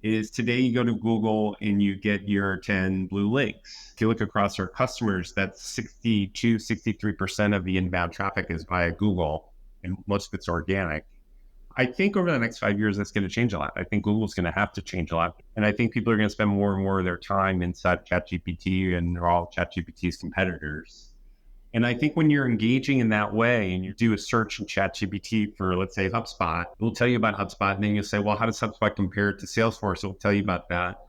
is today you go to Google and you get your 10 blue links. If you look across our customers, that's 62, 63% of the inbound traffic is via Google, and most of it's organic. I think over the next 5 years, that's going to change a lot. I think Google's going to have to change a lot. And I think people are going to spend more and more of their time inside ChatGPT, and they're all ChatGPT's competitors. And I think when you're engaging in that way and you do a search in ChatGPT for, let's say, HubSpot, it will tell you about HubSpot. And then you'll say, well, how does HubSpot compare to Salesforce? It will tell you about that.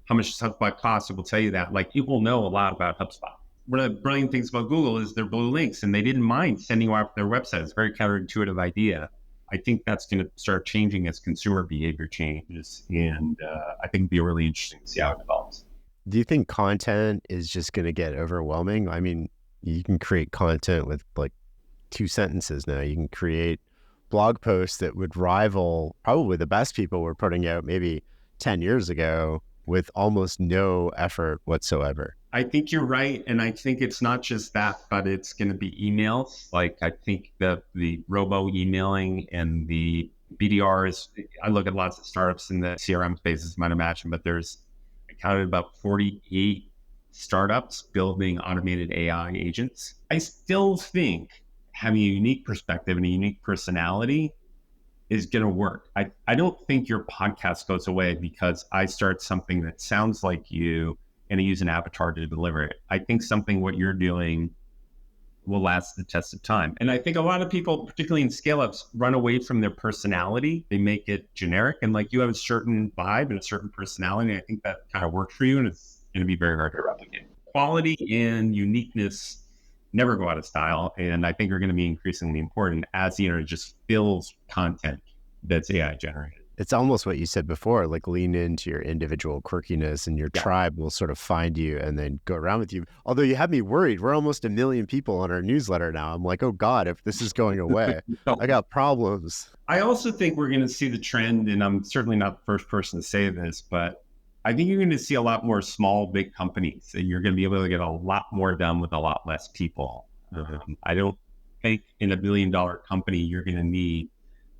How much does HubSpot cost? It will tell you that. Like, it will know a lot about HubSpot. One of the brilliant things about Google is their blue links, and they didn't mind sending you out their website. It's a very counterintuitive idea. I think that's going to start changing as consumer behavior changes. And I think it'll be really interesting to see how it develops. Do you think content is just going to get overwhelming? I mean, you can create content with like 2 sentences now. You can create blog posts that would rival probably the best people were putting out maybe 10 years ago with almost no effort whatsoever. I think you're right. And I think it's not just that, but it's going to be emails. Like I think the robo emailing and the BDRs, I look at lots of startups in the CRM space, as you might imagine, but I counted about 48 startups building automated AI agents. I still think having a unique perspective and a unique personality is going to work. I don't think your podcast goes away because I start something that sounds like you and I use an avatar to deliver it. I think something what you're doing will last the test of time. And I think a lot of people, particularly in scale-ups, run away from their personality. They make it generic. And like you have a certain vibe and a certain personality. And I think that kind of works for you. And it's going to be very hard to replicate. Quality and uniqueness never go out of style. And I think are going to be increasingly important as the internet just fills content that's AI generated. It's almost what you said before, like lean into your individual quirkiness and your tribe will sort of find you and then go around with you. Although you have me worried. We're almost 1 million people on our newsletter now. I'm like, oh God, if this is going away, I got problems. I also think we're going to see the trend, and I'm certainly not the first person to say this, but I think you're going to see a lot more small, big companies, and you're going to be able to get a lot more done with a lot less people. I don't think in $1 billion company, you're going to need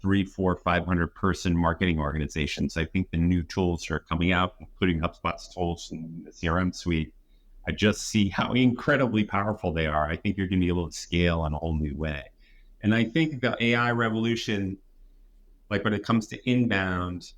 300, 400, 500 person marketing organizations. I think the new tools are coming out, including HubSpot's tools and the CRM suite. I just see how incredibly powerful they are. I think you're going to be able to scale in a whole new way. And I think the AI revolution, like when it comes to inbound,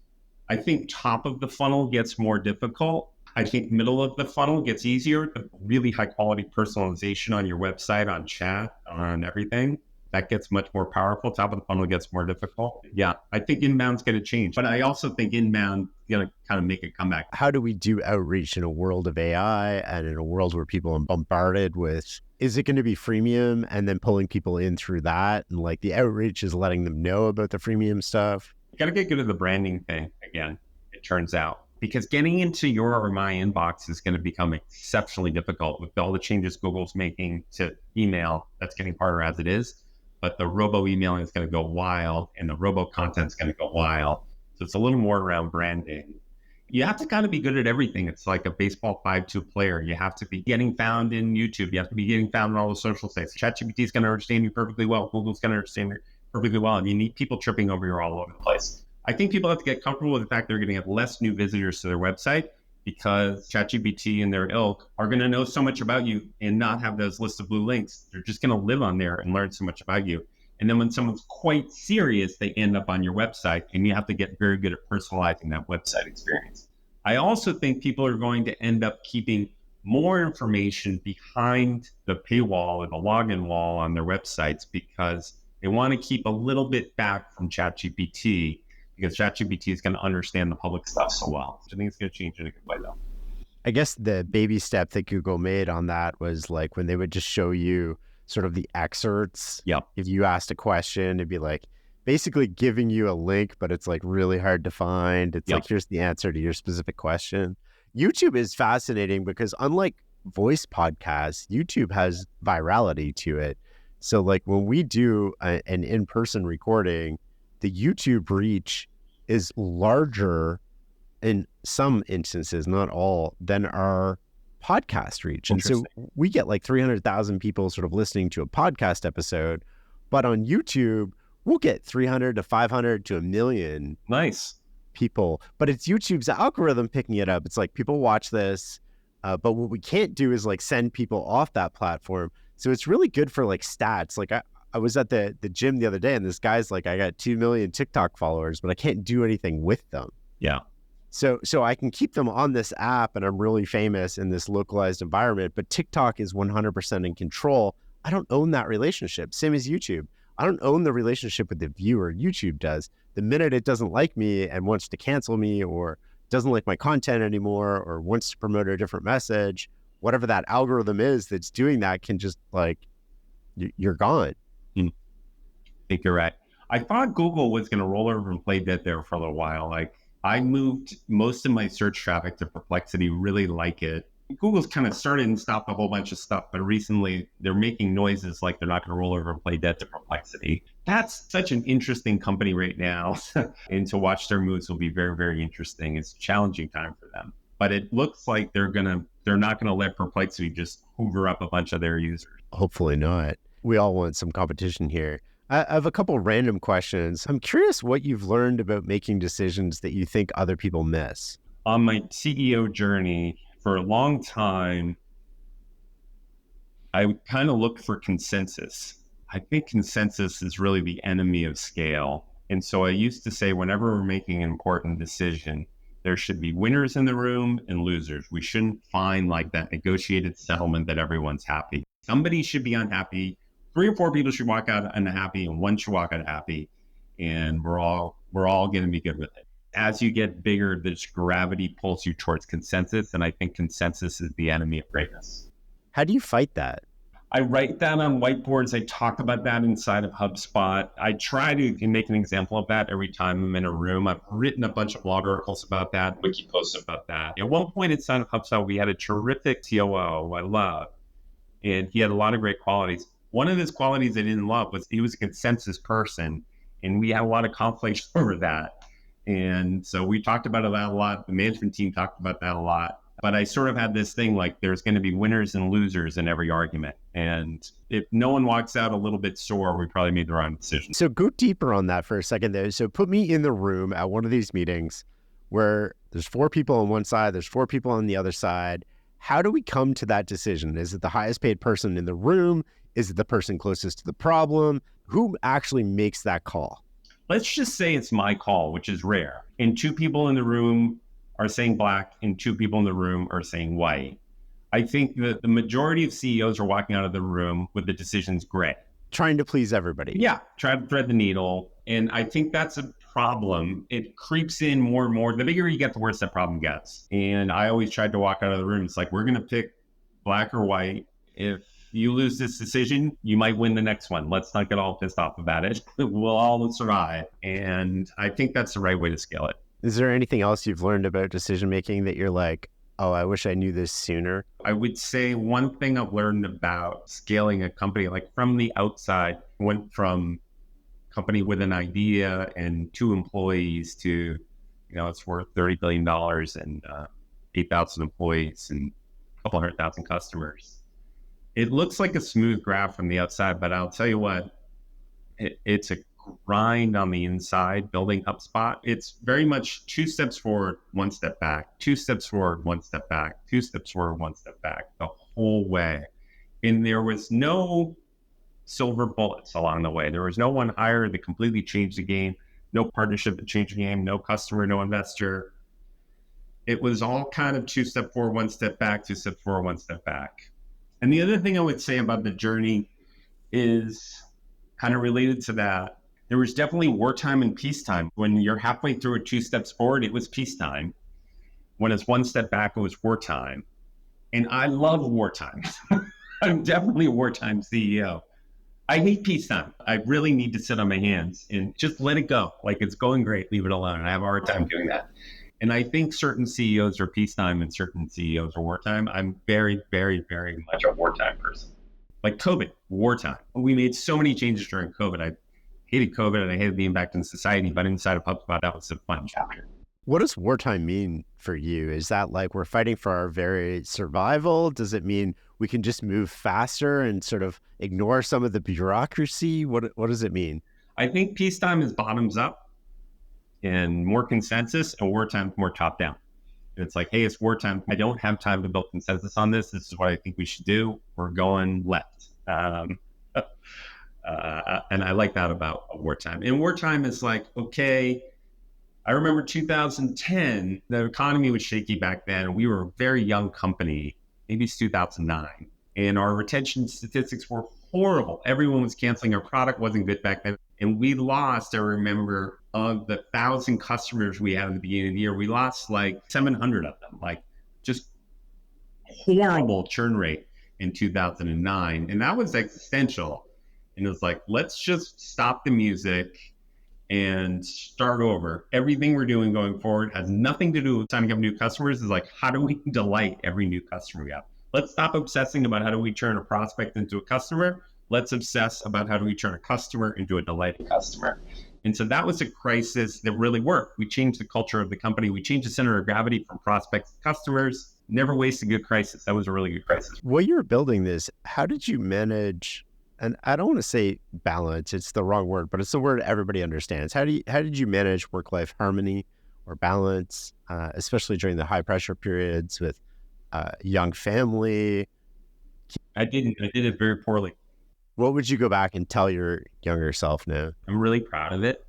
I think top of the funnel gets more difficult. I think middle of the funnel gets easier. The really high quality personalization on your website, on chat, on everything, that gets much more powerful. Top of the funnel gets more difficult. Yeah, I think inbound's going to change. But I also think inbound going to kind of make a comeback. How do we do outreach in a world of AI and in a world where people are bombarded with, is it going to be freemium and then pulling people in through that? And like the outreach is letting them know about the freemium stuff. You got to get good at the branding thing again, it turns out. Because getting into your or my inbox is going to become exceptionally difficult with all the changes Google's making to email. That's getting harder as it is. But the robo emailing is going to go wild and the robo content is going to go wild. So it's a little more around branding. You have to kind of be good at everything. It's like a baseball 5-2 player. You have to be getting found in YouTube. You have to be getting found in all the social sites. ChatGPT is going to understand you perfectly well. Google's going to understand you perfectly well. And you need people tripping over you all over the place. I think people have to get comfortable with the fact they're going to have less new visitors to their website because ChatGPT and their ilk are going to know so much about you and not have those lists of blue links. They're just going to live on there and learn so much about you. And then when someone's quite serious, they end up on your website and you have to get very good at personalizing that website experience. I also think people are going to end up keeping more information behind the paywall or the login wall on their websites because they want to keep a little bit back from ChatGPT because ChatGPT is going to understand the public stuff so well. I think it's going to change in a good way, though. I guess the baby step that Google made on that was like when they would just show you sort of the excerpts. Yep. If you asked a question, it'd be like basically giving you a link, but it's like really hard to find. It's like, here's the answer to your specific question. YouTube is fascinating because unlike voice podcasts, YouTube has virality to it. So like when we do an in-person recording, the YouTube reach is larger in some instances, not all, than our podcast reach. And so we get like 300,000 people sort of listening to a podcast episode, but on YouTube, we'll get 300 to 500 to 1 million people. But it's YouTube's algorithm picking it up. It's like people watch this, but what we can't do is like send people off that platform. So it's really good for like stats. Like I was at the gym the other day and this guy's like, I got 2 million TikTok followers, but I can't do anything with them. Yeah. So I can keep them on this app and I'm really famous in this localized environment, but TikTok is 100% in control. I don't own that relationship. Same as YouTube. I don't own the relationship with the viewer. YouTube does. The minute it doesn't like me and wants to cancel me or doesn't like my content anymore or wants to promote a different message, whatever that algorithm is that's doing that can just like, you're gone. I think you're right. I thought Google was going to roll over and play dead there for a little while. Like I moved most of my search traffic to Perplexity, really like it. Google's kind of started and stopped a whole bunch of stuff, but recently they're making noises like they're not going to roll over and play dead to Perplexity. That's such an interesting company right now. And to watch their moves will be very, very interesting. It's a challenging time for them. But it looks like they're going to they're not going to let perplexity just hoover up a bunch of their users. Hopefully not. We all want some competition here. I have a couple random questions. I'm curious what you've learned about making decisions that you think other people miss. On my CEO journey, for a long time, I kind of looked for consensus. I think consensus is really the enemy of scale. And so I used to say, whenever we're making an important decision, there should be winners in the room and losers. We shouldn't find like that negotiated settlement that everyone's happy. Somebody should be unhappy. 3 or 4 people should walk out unhappy, and 1 should walk out happy. And we're all going to be good with it. As you get bigger, this gravity pulls you towards consensus. And I think consensus is the enemy of greatness. How do you fight that? I write that on whiteboards. I talk about that inside of HubSpot. I try to make an example of that every time I'm in a room. I've written a bunch of blog articles about that, wiki posts about that. At one point inside of HubSpot, we had a terrific COO I love, and he had a lot of great qualities. One of his qualities I didn't love was he was a consensus person, and we had a lot of conflict over that. And so we talked about that a lot. The management team talked about that a lot. But I sort of had this thing like there's going to be winners and losers in every argument. And if no one walks out a little bit sore, we probably made the wrong decision. So go deeper on that for a second there. So put me in the room at one of these meetings where there's 4 people on one side, there's 4 people on the other side. How do we come to that decision? Is it the highest paid person in the room? Is it the person closest to the problem? Who actually makes that call? Let's just say it's my call, which is rare. And 2 people in the room are saying black and 2 people in the room are saying white. I think that the majority of CEOs are walking out of the room with the decisions gray. Trying to please everybody. Yeah, try to thread the needle. And I think that's a problem. It creeps in more and more. The bigger you get, the worse that problem gets. And I always tried to walk out of the room. It's like, we're going to pick black or white. If you lose this decision, you might win the next one. Let's not get all pissed off about it. We'll all survive. And I think that's the right way to scale it. Is there anything else you've learned about decision-making that you're like, oh, I wish I knew this sooner? I would say one thing I've learned about scaling a company, like from the outside, went from company with an idea and 2 employees to, it's worth $30 billion and 8,000 employees and a couple 100,000 customers. It looks like a smooth graph from the outside, but I'll tell you what, it's a grind on the inside building HubSpot. It's very much 2 steps forward, 1 step back, 2 steps forward, 1 step back, 2 steps forward, 1 step back, the whole way. And there was no silver bullets along the way. There was no one hire that completely changed the game, no partnership that changed the game, no customer, no investor. It was all kind of 2 step forward, 1 step back, 2 steps forward, 1 step back. And the other thing I would say about the journey is kind of related to that. There was definitely wartime and peacetime. When you're halfway through a 2 steps forward, it was peacetime. When it's 1 step back, it was wartime. And I love wartime. I'm definitely a wartime CEO. I hate peacetime. I really need to sit on my hands and just let it go. Like, it's going great, leave it alone. I have a hard time doing that. And I think certain CEOs are peacetime and certain CEOs are wartime. I'm very, very, very much a wartime person. Like COVID, wartime. We made so many changes during COVID. I hated COVID and I hated the impact on society, but inside of HubSpot, that was a fun chapter. What does wartime mean for you? Is that like we're fighting for our very survival? Does it mean we can just move faster and sort of ignore some of the bureaucracy? What does it mean? I think peacetime is bottoms up and more consensus, and wartime more top down. It's like, hey, it's wartime. I don't have time to build consensus on this. This is what I think we should do. We're going left. And I like that about wartime. And wartime is like, okay, I remember 2010, the economy was shaky back then. We were a very young company, maybe it's 2009. And our retention statistics were horrible. Everyone was canceling. Our product wasn't good back then. And we lost, I remember, of the 1,000 customers we had at the beginning of the year, we lost like 700 of them, like just horrible churn rate in 2009. And that was existential. And it was like, let's just stop the music and start over. Everything we're doing going forward has nothing to do with signing up new customers. It's like, how do we delight every new customer we have? Let's stop obsessing about how do we turn a prospect into a customer. Let's obsess about how do we turn a customer into a delighted customer. And so that was a crisis that really worked. We changed the culture of the company. We changed the center of gravity from prospects to customers. never waste a good crisis. That was a really good crisis. While you were building this, how did you manage, and I don't want to say balance, it's the wrong word, but it's the word everybody understands. How did you manage work-life harmony or balance, especially during the high pressure periods with young family? I did it very poorly. What would you go back and tell your younger self now? I'm really proud of it.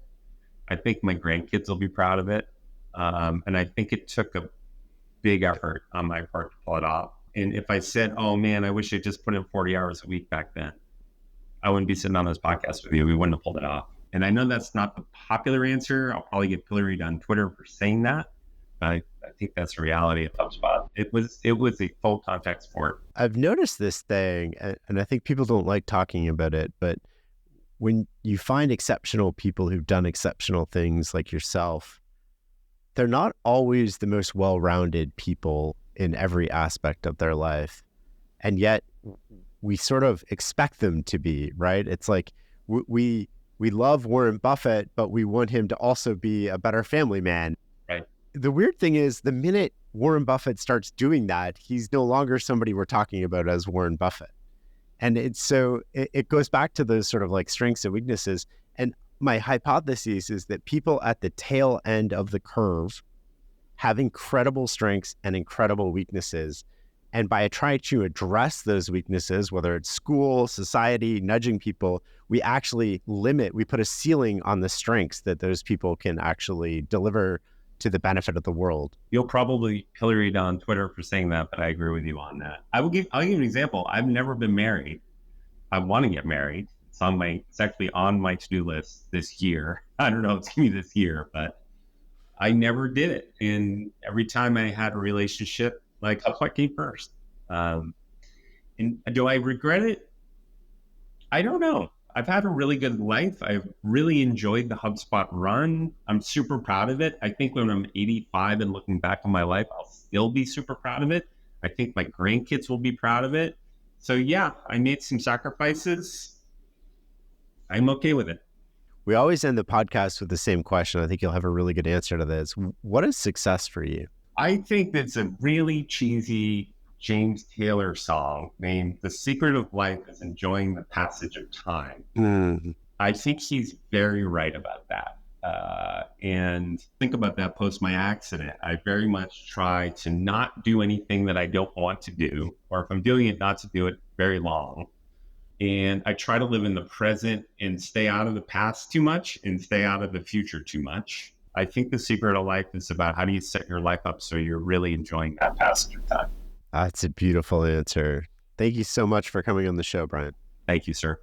I think my grandkids will be proud of it. And I think it took a big effort on my part to pull it off. And if I said, oh man, I wish I just put in 40 hours a week back then, I wouldn't be sitting on this podcast with you. We wouldn't have pulled it off. And I know that's not the popular answer. I'll probably get pilloried on Twitter for saying that. But I think that's the reality of HubSpot. It was a full contact sport. I've noticed this thing, and I think people don't like talking about it, but when you find exceptional people who've done exceptional things like yourself, they're not always the most well-rounded people in every aspect of their life. And yet we sort of expect them to be, right? It's like we love Warren Buffett, but we want him to also be a better family man. Right. The weird thing is the minute Warren Buffett starts doing that, he's no longer somebody we're talking about as Warren Buffett. And it goes back to those sort of like strengths and weaknesses. And my hypothesis is that people at the tail end of the curve have incredible strengths and incredible weaknesses. And by trying to address those weaknesses, whether it's school, society, nudging people, we actually we put a ceiling on the strengths that those people can actually deliver to the benefit of the world. You'll probably pilloried on Twitter for saying that, but I agree with you on that. I'll give you an example. I've never been married. I want to get married. It's actually on my to-do list this year. I don't know if it's going to be this year, but I never did it. And every time I had a relationship, like HubSpot came first. And do I regret it? I don't know. I've had a really good life. I've really enjoyed the HubSpot run. I'm super proud of it. I think when I'm 85 and looking back on my life, I'll still be super proud of it. I think my grandkids will be proud of it. So yeah, I made some sacrifices. I'm okay with it. We always end the podcast with the same question. I think you'll have a really good answer to this. What is success for you? I think that's a really cheesy James Taylor song named The Secret of Life is Enjoying the Passage of Time. Mm. I think he's very right about that. And think about that post my accident. I very much try to not do anything that I don't want to do, or if I'm doing it, not to do it very long. And I try to live in the present and stay out of the past too much and stay out of the future too much. I think the secret of life is about how do you set your life up so you're really enjoying that passage of time. That's a beautiful answer. Thank you so much for coming on the show, Brian. Thank you, sir.